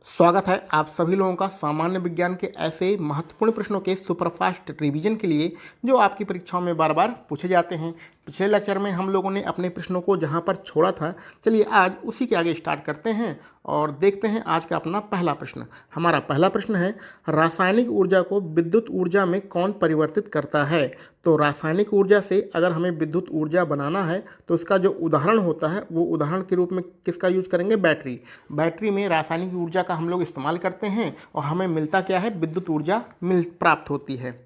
स्वागत है आप सभी लोगों का सामान्य विज्ञान के ऐसे महत्वपूर्ण प्रश्नों के सुपरफास्ट रिवीजन के लिए जो आपकी परीक्षाओं में बार बार पूछे जाते हैं। पिछले लेक्चर में हम लोगों ने अपने प्रश्नों को जहां पर छोड़ा था, चलिए आज उसी के आगे स्टार्ट करते हैं और देखते हैं आज का अपना पहला प्रश्न। हमारा पहला प्रश्न है, रासायनिक ऊर्जा को विद्युत ऊर्जा में कौन परिवर्तित करता है। तो रासायनिक ऊर्जा से अगर हमें विद्युत ऊर्जा बनाना है तो उसका जो उदाहरण होता है वो उदाहरण के रूप में किसका यूज करेंगे, बैटरी। बैटरी में रासायनिक ऊर्जा का हम लोग इस्तेमाल करते हैं और हमें मिलता क्या है, विद्युत ऊर्जा प्राप्त होती है।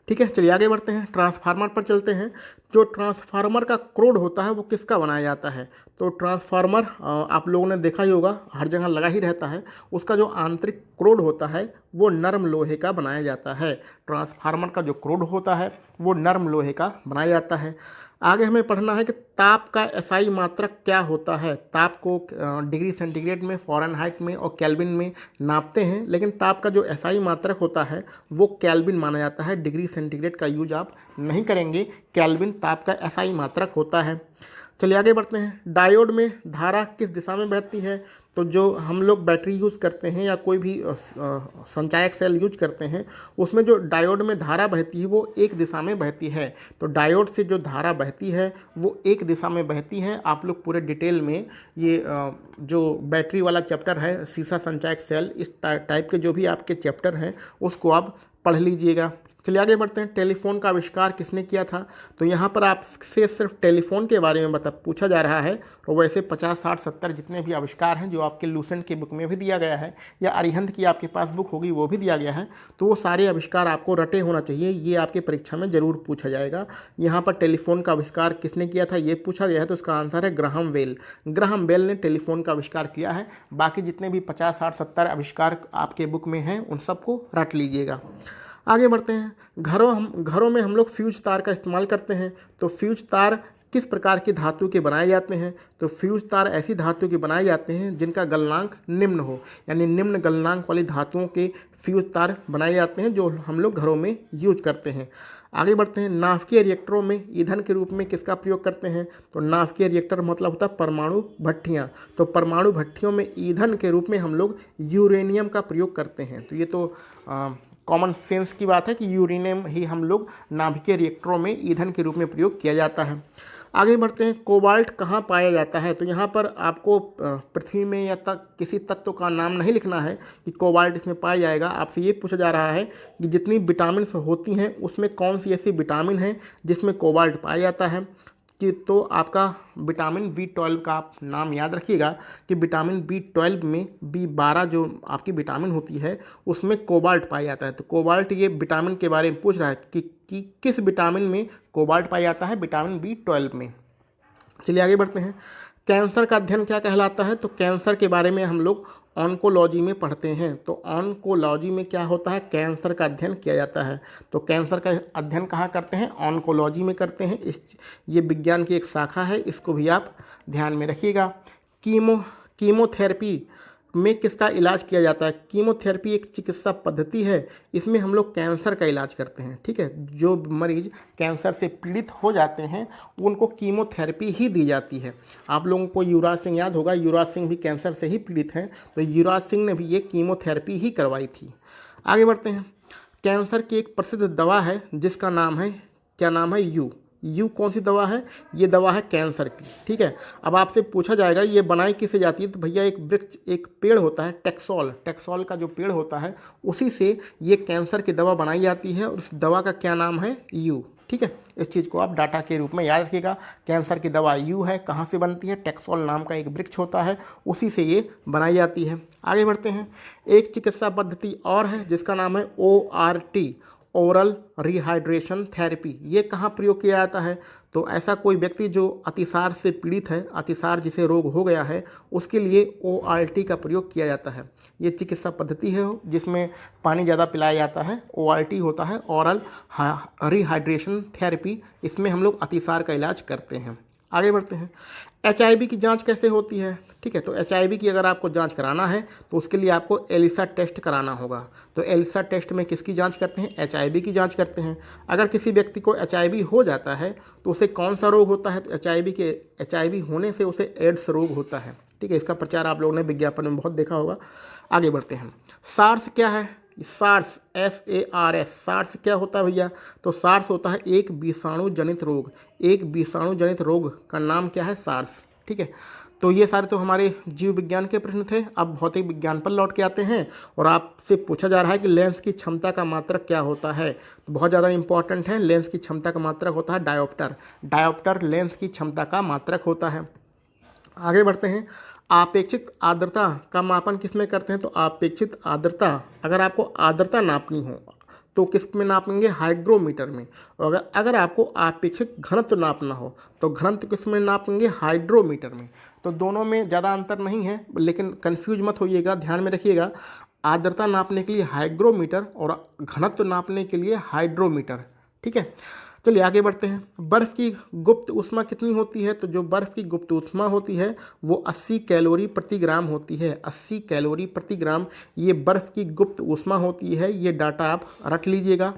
ठीक है, चलिए आगे बढ़ते हैं, ट्रांसफार्मर पर चलते हैं। जो ट्रांसफार्मर का क्रोड होता है वो किसका बनाया जाता है। तो ट्रांसफार्मर आप लोगों ने देखा ही होगा, हर जगह लगा ही रहता है। उसका जो आंतरिक क्रोड होता है वो नरम लोहे का बनाया जाता है। ट्रांसफार्मर का जो क्रोड होता है वो नरम लोहे का बनाया जाता है। आगे हमें पढ़ना है कि ताप का एसआई मात्रक क्या होता है। ताप को डिग्री सेंटीग्रेड में, फ़ारेनहाइट में और केल्विन में नापते हैं, लेकिन ताप का जो एसआई मात्रक होता है वो केल्विन माना जाता है। डिग्री सेंटीग्रेड का यूज आप नहीं करेंगे, केल्विन ताप का एसआई मात्रक होता है। चलिए आगे बढ़ते हैं, डायोड में धारा किस दिशा में बहती है। तो जो हम लोग बैटरी यूज़ करते हैं या कोई भी संचायक सेल यूज करते हैं, उसमें जो डायोड में धारा बहती है वो एक दिशा में बहती है। तो डायोड से जो धारा बहती है वो एक दिशा में बहती है। आप लोग पूरे डिटेल में ये जो बैटरी वाला चैप्टर है, सीसा संचायक सेल, इस टाइप के जो भी आपके चैप्टर हैं उसको आप पढ़ लीजिएगा। चलिए आगे बढ़ते हैं, टेलीफोन का आविष्कार किसने किया था। तो यहाँ पर आपसे सिर्फ टेलीफोन के बारे में पूछा जा रहा है। और वैसे 50, 60, 70 जितने भी आविष्कार हैं जो आपके लूसेंट की बुक में भी दिया गया है या अरिहंत की आपके पास बुक होगी वो भी दिया गया है, तो वो सारे आविष्कार आपको रटे होना चाहिए। ये आपके परीक्षा में ज़रूर पूछा जाएगा। यहाँ पर टेलीफोन का आविष्कार किसने किया था ये पूछा गया है, तो इसका आंसर है ग्राहम बेल। ग्राहम बेल ने टेलीफोन का आविष्कार किया है। बाकी जितने भी 50, 60, 70 आविष्कार आपके बुक में हैं उन सबको रट लीजिएगा। आगे बढ़ते हैं, घरों में हम लोग फ्यूज तार का इस्तेमाल करते हैं। तो फ्यूज तार किस प्रकार की धातु के बनाए जाते हैं। तो फ्यूज तार ऐसी धातु के बनाए जाते हैं जिनका गलनांक निम्न हो, यानी निम्न गलनांक वाली धातुओं के फ्यूज तार बनाए जाते हैं जो हम लोग घरों में यूज करते हैं। आगे बढ़ते हैं, नाभिकीय रिएक्टरों में ईंधन के रूप में किसका प्रयोग करते हैं। तो नाभिकीय रिएक्टर मतलब होता है परमाणु भट्टियाँ। तो परमाणु भट्टियों में ईंधन के रूप में हम लोग यूरेनियम का प्रयोग करते हैं। तो ये तो कॉमन सेंस की बात है कि यूरेनियम ही हम लोग नाभिकीय रिएक्टरों में ईंधन के रूप में प्रयोग किया जाता है। आगे बढ़ते हैं, कोबाल्ट कहाँ पाया जाता है। तो यहाँ पर आपको पृथ्वी में या किसी तत्व का नाम नहीं लिखना है कि कोबाल्ट इसमें पाया जाएगा। आपसे ये पूछा जा रहा है कि जितनी विटामिन होती हैं उसमें कौन सी ऐसी विटामिन है जिसमें कोबाल्ट पाया जाता है। कि तो आपका विटामिन B12 का आप नाम याद रखिएगा कि विटामिन B12 में B12 जो आपकी विटामिन होती है उसमें कोबाल्ट पाया जाता है। तो कोबाल्ट ये विटामिन के बारे में पूछ रहा है कि किस विटामिन में कोबाल्ट पाया जाता है, विटामिन B12 में। चलिए आगे बढ़ते हैं, कैंसर का अध्ययन क्या कहलाता है। तो कैंसर के बारे में हम लोग ऑन्कोलॉजी में पढ़ते हैं। तो ऑन्कोलॉजी में क्या होता है, कैंसर का अध्ययन किया जाता है। तो कैंसर का अध्ययन कहाँ करते हैं, ऑन्कोलॉजी में करते हैं। ये विज्ञान की एक शाखा है, इसको भी आप ध्यान में रखिएगा। कीमोथेरेपी में किसका इलाज किया जाता है। कीमोथेरेपी एक चिकित्सा पद्धति है, इसमें हम लोग कैंसर का इलाज करते हैं। ठीक है, जो मरीज कैंसर से पीड़ित हो जाते हैं उनको कीमोथेरेपी ही दी जाती है। आप लोगों को युवराज सिंह याद होगा, युवराज सिंह भी कैंसर से ही पीड़ित हैं, तो युवराज सिंह ने भी ये कीमोथेरेपी ही करवाई थी। आगे बढ़ते हैं, कैंसर की एक प्रसिद्ध दवा है जिसका नाम है, क्या नाम है, यू कौन सी दवा है, ये दवा है कैंसर की। ठीक है, अब आपसे पूछा जाएगा ये बनाई किससे जाती है। तो भैया एक वृक्ष, एक पेड़ होता है टेक्सोल का जो पेड़ होता है उसी से ये कैंसर की दवा बनाई जाती है और उस दवा का क्या नाम है, यू। ठीक है, इस चीज़ को आप डाटा के रूप में याद रखिएगा। कैंसर की दवा यू है, कहाँ से बनती है, टेक्सोल नाम का एक वृक्ष होता है उसी से ये बनाई जाती है। आगे बढ़ते हैं, एक चिकित्सा पद्धति और है जिसका नाम है ORT, ओरल रिहाइड्रेशन थेरेपी। ये कहाँ प्रयोग किया जाता है। तो ऐसा कोई व्यक्ति जो अतिसार से पीड़ित है, अतिसार जिसे रोग हो गया है, उसके लिए ORT का प्रयोग किया जाता है। ये चिकित्सा पद्धति है जिसमें पानी ज़्यादा पिलाया जाता है। ORT होता है ओरल रिहाइड्रेशन थेरेपी, इसमें हम लोग अतिसार का इलाज करते हैं। आगे बढ़ते हैं, HIV की जांच कैसे होती है। ठीक है, तो HIV की अगर आपको जांच कराना है तो उसके लिए आपको एलिसा टेस्ट कराना होगा। तो एलिसा टेस्ट में किसकी जांच करते हैं, HIV की जांच करते हैं। अगर किसी व्यक्ति को HIV हो जाता है तो उसे कौन सा रोग होता है। तो HIV होने से उसे एड्स रोग होता है। ठीक है, इसका प्रचार आप लोगों ने विज्ञापन में बहुत देखा होगा। आगे बढ़ते हैं। सार्स क्या है? सार्स SARS, सार्स क्या होता है भैया? तो सार्स होता है एक विषाणु जनित रोग। एक विषाणु जनित रोग का नाम क्या है? सार्स। ठीक है, तो ये सारे तो हमारे जीव विज्ञान के प्रश्न थे। अब भौतिक विज्ञान पर लौट के आते हैं और आपसे पूछा जा रहा है कि लेंस की क्षमता का मात्रक क्या होता है। तो बहुत ज़्यादा इंपॉर्टेंट है, लेंस की क्षमता का मात्रक होता है डायोप्टर। डायोप्टर लेंस की क्षमता का मात्रक होता है। आगे बढ़ते हैं। आपेक्षिक आर्द्रता का मापन किस में करते हैं? तो आपेक्षिक आर्द्रता, अगर आपको आर्द्रता नापनी हो तो किस में नापेंगे? हाइग्रोमीटर में। और अगर आपको आपेक्षिक घनत्व नापना हो तो घनत्व किस में नापेंगे? हाइड्रोमीटर में। तो दोनों में ज़्यादा अंतर नहीं है, लेकिन कंफ्यूज मत होइएगा, ध्यान में रखिएगा। आर्द्रता नापने के लिए हाइग्रोमीटर और घनत्व नापने के लिए हाइड्रोमीटर। ठीक है, चलिए आगे बढ़ते हैं। बर्फ़ की गुप्त ऊष्मा कितनी होती है? तो जो बर्फ़ की गुप्त ऊष्मा होती है वो 80 कैलोरी प्रति ग्राम होती है। 80 कैलोरी प्रति ग्राम ये बर्फ़ की गुप्त ऊष्मा होती है। ये डाटा आप रट लीजिएगा।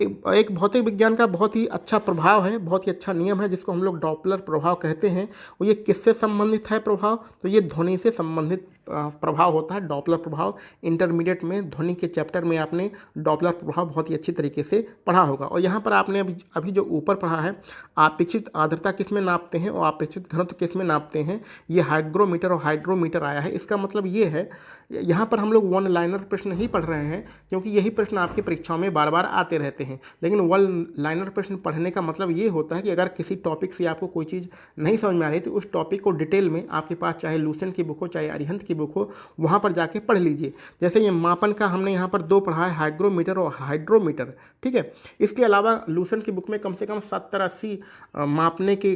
एक भौतिक विज्ञान का बहुत ही अच्छा प्रभाव है, बहुत ही अच्छा नियम है जिसको हम लोग डॉपलर प्रभाव कहते हैं। और ये किससे संबंधित है प्रभाव? तो ये ध्वनि से संबंधित प्रभाव होता है, डॉपलर प्रभाव। इंटरमीडिएट में ध्वनि के चैप्टर में आपने डॉपलर प्रभाव बहुत ही अच्छी तरीके से पढ़ा होगा। और यहाँ पर आपने अभी जो ऊपर पढ़ा है, आपेक्षिक आर्द्रता किस में नापते हैं और आपेक्षिक घनत्व किस में नापते हैं, ये हाइग्रोमीटर और हाइड्रोमीटर आया है। इसका मतलब ये है, यहाँ पर हम लोग वन लाइनर प्रश्न ही पढ़ रहे हैं, क्योंकि यही प्रश्न आपकी परीक्षाओं में बार बार आते रहते हैं। लेकिन वन लाइनर प्रश्न पढ़ने का मतलब ये होता है कि अगर किसी टॉपिक से आपको कोई चीज़ नहीं समझ में आ रही तो उस टॉपिक को डिटेल में आपके पास चाहे लूसेंट की बुक हो चाहे अरिहंत की बुक हो, वहाँ पर जाके पढ़ लीजिए। जैसे ये मापन का हमने यहाँ पर दो पढ़ा है, हाइग्रोमीटर और हाइड्रोमीटर। ठीक है, इसके अलावा लूसेंट की बुक में कम से कम 70-80 मापने के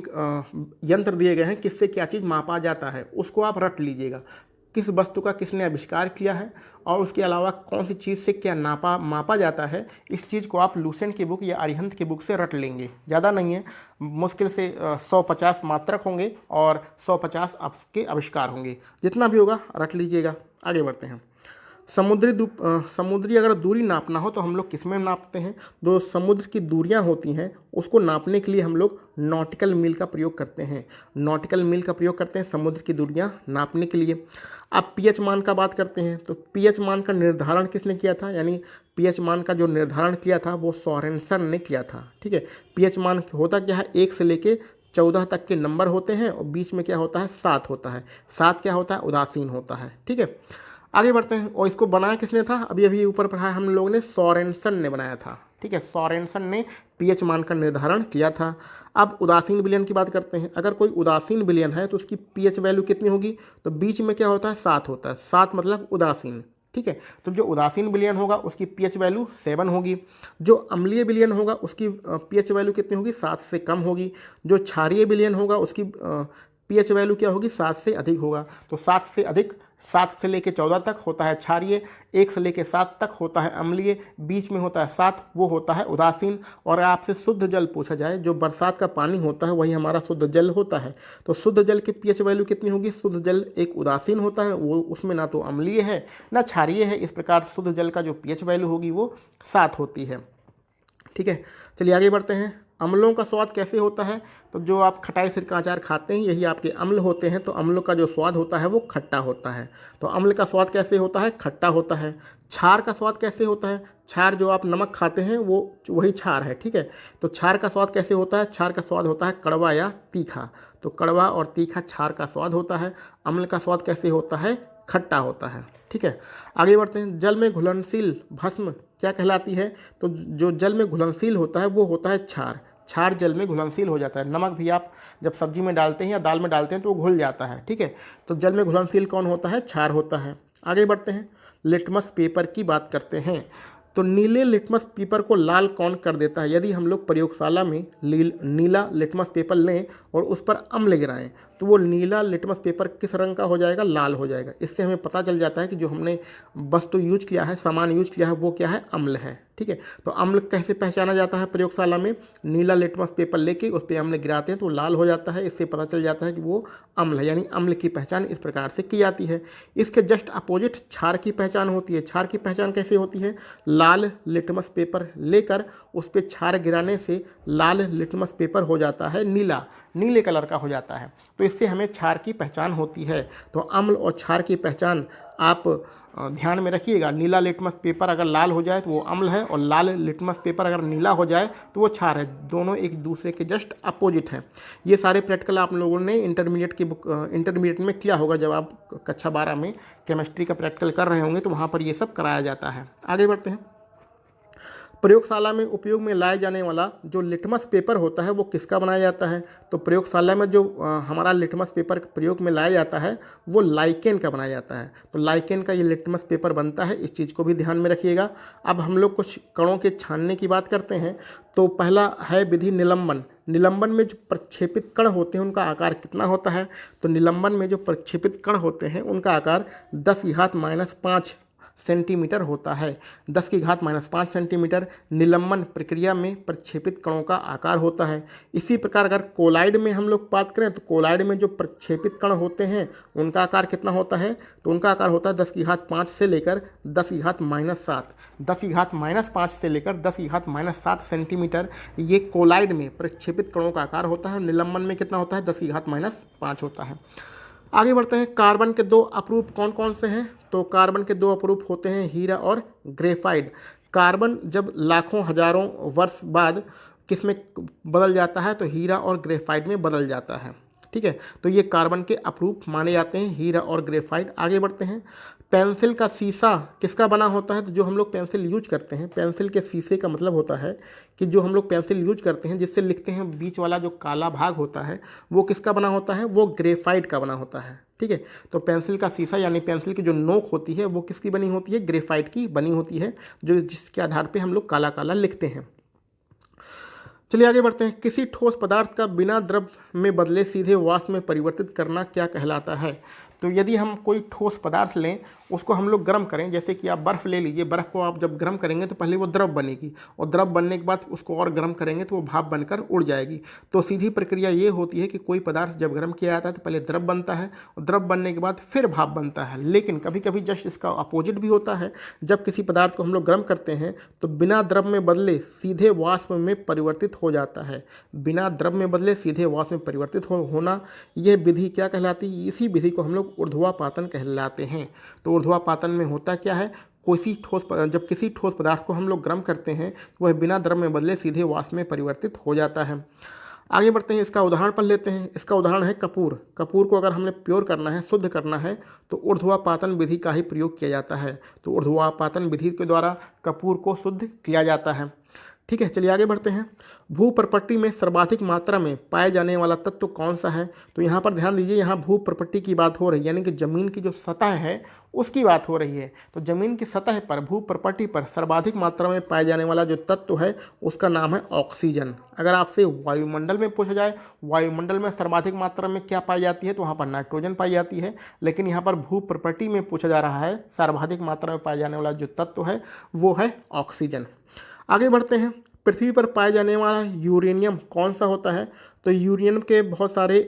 यंत्र दिए गए हैं, किससे क्या चीज़ मापा जाता है, उसको आप रट लीजिएगा। किस वस्तु का किसने आविष्कार किया है और उसके अलावा कौन सी चीज़ से क्या मापा जाता है, इस चीज़ को आप लूसेंट की बुक या अरिहंत की बुक से रट लेंगे। ज़्यादा नहीं है, मुश्किल से 150 मात्रक होंगे और 150 आपके आविष्कार होंगे। जितना भी होगा रट लीजिएगा। आगे बढ़ते हैं। समुद्री अगर दूरी नापना हो तो हम लोग किस में नापते हैं? जो समुद्र की दूरियां होती हैं उसको नापने के लिए हम लोग नॉटिकल मील का प्रयोग करते हैं। नॉटिकल मील का प्रयोग करते हैं समुद्र की दूरियां नापने के लिए। अब पीएच मान का बात करते हैं, तो पीएच मान का निर्धारण किसने किया था? यानी पीएच मान का जो निर्धारण किया था वो सोरेनसन ने किया था। ठीक है, पीएच मान होता क्या है? 1 से लेके 14 तक के नंबर होते हैं और बीच में क्या होता है? 7 होता है। 7 क्या होता है? उदासीन होता है। ठीक है, आगे बढ़ते हैं। और इसको बनाया किसने था? अभी अभी ऊपर पढ़ा है हम लोगों ने, सोरेनसन ने बनाया था। ठीक है, सोरेनसन ने पीएच मान का निर्धारण किया था। अब उदासीन विलयन की बात करते हैं। अगर कोई उदासीन विलयन है तो उसकी पीएच वैल्यू कितनी होगी? तो बीच में क्या होता है? 7 होता है। 7 मतलब उदासीन। ठीक है, तो जो उदासीन विलयन होगा उसकी पीएच वैल्यू 7 होगी। जो अम्लीय विलयन होगा उसकी पीएच वैल्यू कितनी होगी? 7 से कम होगी। जो क्षारीय विलयन होगा उसकी पीएच वैल्यू क्या होगी? 7 से अधिक होगा। तो 7 से अधिक, 7 से लेके 14 तक होता है क्षारीय, 1 से लेके 7 तक होता है अम्लीय, बीच में होता है 7, वो होता है उदासीन। और आपसे शुद्ध जल पूछा जाए, जो बरसात का पानी होता है वही हमारा शुद्ध जल होता है। तो शुद्ध जल की पीएच वैल्यू कितनी होगी? शुद्ध जल एक उदासीन होता है, वो उसमें ना तो अम्लीय है ना क्षारीय है। इस प्रकार शुद्ध जल का जो पीएच वैल्यू होगी वो 7 होती है। ठीक है, चलिए आगे बढ़ते हैं। अम्लों का स्वाद कैसे होता है? तो जो आप खटाई सिरका अचार खाते हैं यही आपके अम्ल होते हैं। तो अम्लों का जो स्वाद होता है वो खट्टा होता है। तो अम्ल का स्वाद कैसे होता है? खट्टा होता है। क्षार का स्वाद कैसे होता है? क्षार जो आप नमक खाते हैं वो वही क्षार है। ठीक है, तो क्षार का स्वाद कैसे होता है? क्षार का स्वाद होता है कड़वा या तीखा। तो कड़वा और तीखा क्षार का स्वाद होता है। अम्ल का स्वाद कैसे होता है? खट्टा होता है। ठीक है, आगे बढ़ते हैं। जल में घुलनशील भस्म क्या कहलाती है? तो जो जल में घुलनशील होता है वो होता है क्षार। क्षार जल में घुलनशील हो जाता है। नमक भी आप जब सब्जी में डालते हैं या दाल में डालते हैं तो वो घुल जाता है। ठीक है, तो जल में घुलनशील कौन होता है? क्षार होता है। आगे बढ़ते हैं। लिटमस पेपर की बात करते हैं। तो नीले लिटमस पेपर को लाल कौन कर देता है? यदि हम लोग प्रयोगशाला में नीला लिटमस पेपर लें और उस पर अम्ल गिराएं तो वो नीला लिटमस पेपर किस रंग का हो जाएगा? लाल हो जाएगा। इससे हमें पता चल जाता है कि जो हमने वस्तु यूज किया है, सामान यूज किया है, वो क्या है? अम्ल है। ठीक है, तो अम्ल कैसे पहचाना जाता है? प्रयोगशाला में नीला लिटमस पेपर लेके उस पर अम्ल गिराते हैं तो लाल हो जाता है। इससे पता चल जाता है कि वो अम्ल है, यानी अम्ल की पहचान इस प्रकार से की जाती है। इसके जस्ट अपोजिट क्षार की पहचान होती है। क्षार की पहचान कैसे होती है? लाल लिटमस पेपर लेकर उस पर क्षार गिराने से लाल लिटमस पेपर हो जाता है नीला, नीले कलर का हो जाता है। तो इससे हमें क्षार की पहचान होती है। तो अम्ल और क्षार की पहचान आप ध्यान में रखिएगा। नीला लिटमस पेपर अगर लाल हो जाए तो वो अम्ल है, और लाल लिटमस पेपर अगर नीला हो जाए तो वो क्षार है। दोनों एक दूसरे के जस्ट अपोजिट हैं। ये सारे प्रैक्टिकल आप लोगों ने इंटरमीडिएट में किया होगा। जब आप कक्षा 12 में केमिस्ट्री का प्रैक्टिकल कर रहे होंगे तो वहाँ पर ये सब कराया जाता है। आगे बढ़ते हैं। प्रयोगशाला में उपयोग में लाए जाने वाला जो लिटमस पेपर होता है वो किसका बनाया जाता है? तो प्रयोगशाला में जो हमारा लिटमस पेपर प्रयोग में लाया जाता है वो लाइकेन का बनाया जाता है। तो लाइकेन का ये लिटमस पेपर बनता है, इस चीज़ को भी ध्यान में रखिएगा। अब हम लोग कुछ कणों के छानने की बात करते हैं। तो पहला है विधि निलंबन। निलंबन में जो प्रक्षेपित कण होते हैं उनका आकार कितना होता है? तो निलंबन में जो प्रक्षेपित कण होते हैं उनका आकार 10⁻⁵ सेंटीमीटर होता है। 10⁻⁵ सेंटीमीटर निलंबन प्रक्रिया में प्रक्षेपित कणों का आकार होता है। इसी प्रकार अगर कोलाइड में हम लोग बात करें तो कोलाइड में जो प्रक्षेपित कण होते हैं उनका आकार कितना होता है? तो उनका आकार होता है 10⁻5 से लेकर 10⁻⁷। 10⁻5 से लेकर 10⁻⁷ सेंटीमीटर ये कोलाइड में प्रक्षेपित कणों का आकार होता है। निलंबन में कितना होता है? 10⁻5 होता है। आगे बढ़ते हैं। कार्बन के 2 अपरूप कौन कौन से हैं? तो कार्बन के 2 अपरूप होते हैं हीरा और ग्रेफाइट। कार्बन जब लाखों हजारों वर्ष बाद किस में बदल जाता है? तो हीरा और ग्रेफाइट में बदल जाता है। ठीक है, तो ये कार्बन के अपरूप माने जाते हैं, हीरा और ग्रेफाइट। आगे बढ़ते हैं। पेंसिल का शीशा किसका बना होता है? तो जो हम लोग पेंसिल यूज करते हैं, पेंसिल के शीशे का मतलब होता है कि जो हम लोग पेंसिल यूज करते हैं जिससे लिखते हैं, बीच वाला जो काला भाग होता है वो किसका बना होता है? वो ग्रेफाइट का बना होता है। ठीक है, तो पेंसिल का शीशा यानी पेंसिल की जो नोक होती है वो किसकी बनी होती है? ग्रेफाइट की बनी होती है, जो जिसके आधार पर हम लोग काला काला लिखते हैं। चलिए आगे बढ़ते हैं। किसी ठोस पदार्थ का बिना द्रव में बदले सीधे वाष्प में परिवर्तित करना क्या कहलाता है? तो यदि हम कोई ठोस पदार्थ लें, उसको हम लोग गर्म करें, जैसे कि आप बर्फ़ ले लीजिए। बर्फ़ को आप जब गर्म करेंगे तो पहले वो द्रव बनेगी, और द्रव बनने के बाद उसको और गर्म करेंगे तो वो भाप बनकर उड़ जाएगी। तो सीधी प्रक्रिया ये होती है कि कोई पदार्थ जब गर्म किया जाता है तो पहले द्रव बनता है, और द्रव बनने के बाद फिर भाप बनता है। लेकिन कभी कभी जस्ट इसका अपोजिट भी होता है। जब किसी पदार्थ को हम लोग गर्म करते हैं तो बिना द्रव में बदले सीधे वाष्प में परिवर्तित हो जाता है। बिना द्रव में बदले सीधे वाष्प में परिवर्तित होना, यह विधि क्या कहलाती है? इसी विधि को हम लोग ऊर्ध्वापातन कहलाते हैं। तो ऊर्ध्वापातन में होता क्या है? जब किसी ठोस पदार्थ को हम लोग गर्म करते हैं तो वह बिना द्रव में बदले सीधे वाष्प में परिवर्तित हो जाता है। आगे बढ़ते हैं। इसका उदाहरण पढ़ लेते हैं। इसका उदाहरण है कपूर। कपूर को अगर हमने प्योर करना है, शुद्ध करना है, तो ऊर्ध्वापातन विधि का ही प्रयोग किया जाता है। तो ऊर्ध्वापातन विधि के द्वारा कपूर को शुद्ध किया जाता है। ठीक है, चलिए आगे बढ़ते हैं। भूप्रपट्टी में सर्वाधिक मात्रा में पाए जाने वाला तत्व कौन सा है? तो यहाँ पर ध्यान दीजिए, यहाँ भूप्रपट्टी की बात हो रही है, यानी कि ज़मीन की जो सतह है उसकी बात हो रही है। तो ज़मीन की सतह पर, भूप्रपट्टी पर सर्वाधिक मात्रा में पाए जाने वाला जो तत्व है उसका नाम है ऑक्सीजन। अगर आपसे वायुमंडल में पूछा जाए, वायुमंडल में सर्वाधिक मात्रा में क्या पाई जाती है, तो वहाँ पर नाइट्रोजन पाई जाती है। लेकिन यहाँ पर भूप्रपट्टी में पूछा जा रहा है, सर्वाधिक मात्रा में पाए जाने वाला जो तत्व है वो है ऑक्सीजन। आगे बढ़ते हैं। पृथ्वी पर पाए जाने वाला यूरेनियम कौन सा होता है? तो यूरेनियम के बहुत सारे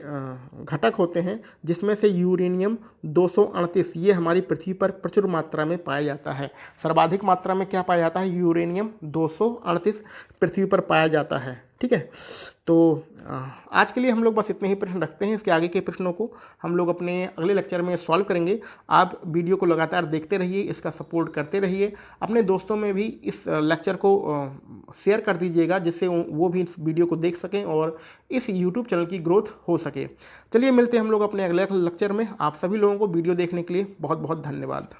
घटक होते हैं, जिसमें से यूरेनियम 238 ये हमारी पृथ्वी पर प्रचुर मात्रा में पाया जाता है। सर्वाधिक मात्रा में क्या पाया जाता है? यूरेनियम 238 पृथ्वी पर पाया जाता है। ठीक है, तो आज के लिए हम लोग बस इतने ही प्रश्न रखते हैं। इसके आगे के प्रश्नों को हम लोग अपने अगले लेक्चर में सॉल्व करेंगे। आप वीडियो को लगातार देखते रहिए, इसका सपोर्ट करते रहिए। अपने दोस्तों में भी इस लेक्चर को शेयर कर दीजिएगा, जिससे वो भी इस वीडियो को देख सकें और इस यूट्यूब चैनल की ग्रोथ हो सके। चलिए मिलते हैं हम लोग अपने अगले लेक्चर में। आप सभी लोगों को वीडियो देखने के लिए बहुत बहुत धन्यवाद।